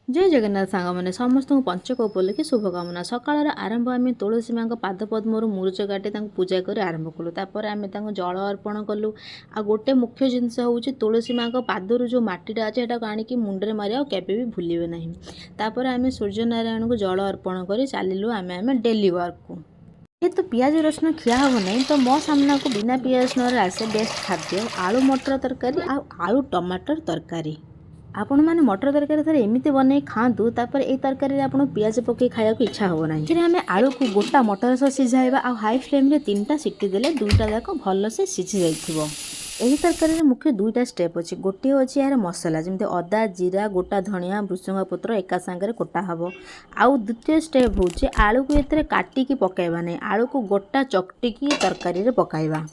जय जगन्नाथ सांग मैंने समस्त पंचक उपलक्षे शुभकामना सकाल आरंभ आम तुलसी माँ पाद पद्म मुरुच काटी पूजा कर आरंभ कलु तापर आम जल अर्पण कलु आ गोटे मुख्य जिनस हूँ तुलसी माँ पादर जो मटीटा अच्छे आणिकी मुंडे मारे केवे भी भूलिए ना तापर आम सूर्य नारायण को जल अर्पण कर चलू आम डेली वर्क को ये तो पियाज रसुण खिया हम नहीं तो मो सामना को बिना पियाज रसुण आसे बेस्ट खाद्य आलू मटर तरकारी आलू टमाटर तरकारी आपण मैंने मटर तरकारी थे एमती बनई खातु तापर ये तरकारी आप पियाज पकई खाया इच्छा हम ना फिर आम आलू को गोटा मटर सह सीझाइबा आ हाई फ्लेम रे 3टा सीटी देले 2टा जाक भलसे सीझी जाइथिबो। यही तरकारी मुख्य 2टा स्टेप अच्छी गोटे अच्छी यार मसला जमी अदा जीरा गोटा धनिया भृसंगा पत्र एका सांगे कोटा हम आउ द्वितीय स्टेप हूँ आलू को ये काटिकी पकाइबा नहीं आलू को गोटा चकटिकी तरकारी पकाइबा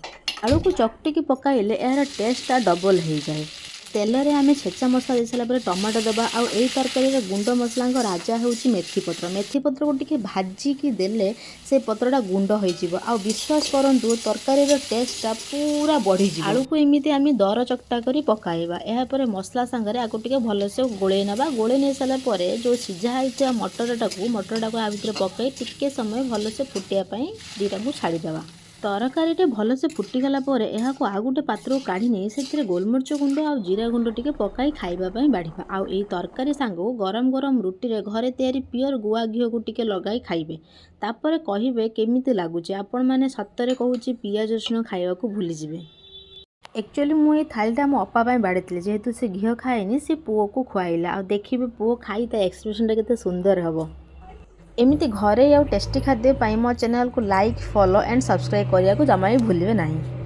आलू को चकटिकी पकाइले यार टेस्टा डबल हो जाए। तेल रे आम छेचा मसला दे सारा टमाटो दबा आउ एई तरकारी गुंड मसला राजा हूँ मेथी पत्र को टिके भाजिकी देले से पत्रटा गुंड हो आ विश्वास करंतु तरकारी टेस्टा पूरा बढ़ी आलू को एमती आम दर चकटा करी पकाइबा यापर मसला सांगे आगे टिके भलसे गोले नवा गोले नहीं सारापर जो सीझा होता मटरटा को आ भितर पकई टिके समय भलसे फुटियापाई दीटा को छाड़ीदेवा तरकारी भलसे फुटीगला यह आ गोटे पात्र को काढ़ी नहीं से गोलमरीच गुंड आ जीरा गुंड टिके पकाई खाइबापी बाढ़ा आउ ये तरकारी सांग गरम गरम रुटी रे घरे तैयारी प्योर गुआ घी को टिके लगाई खाइबे तापर कहिबे केमिति लागुचे आपण माने सतरे कहूची पियाज रसुण खाइबा को भूली जिवे। एक्चुअली मुझे थालीटा मो अपा बाड़ी जेहेतु से घी खाएनी से पुओ को खुआइला आ देखिए पुओ खाई ता एक्सप्रेशन केते सुंदर हम एमती घरे या टेस्टी खाद्य मो चैनल को लाइक फॉलो एंड सब्सक्राइब करने को जमा भी भूलिए नहीं।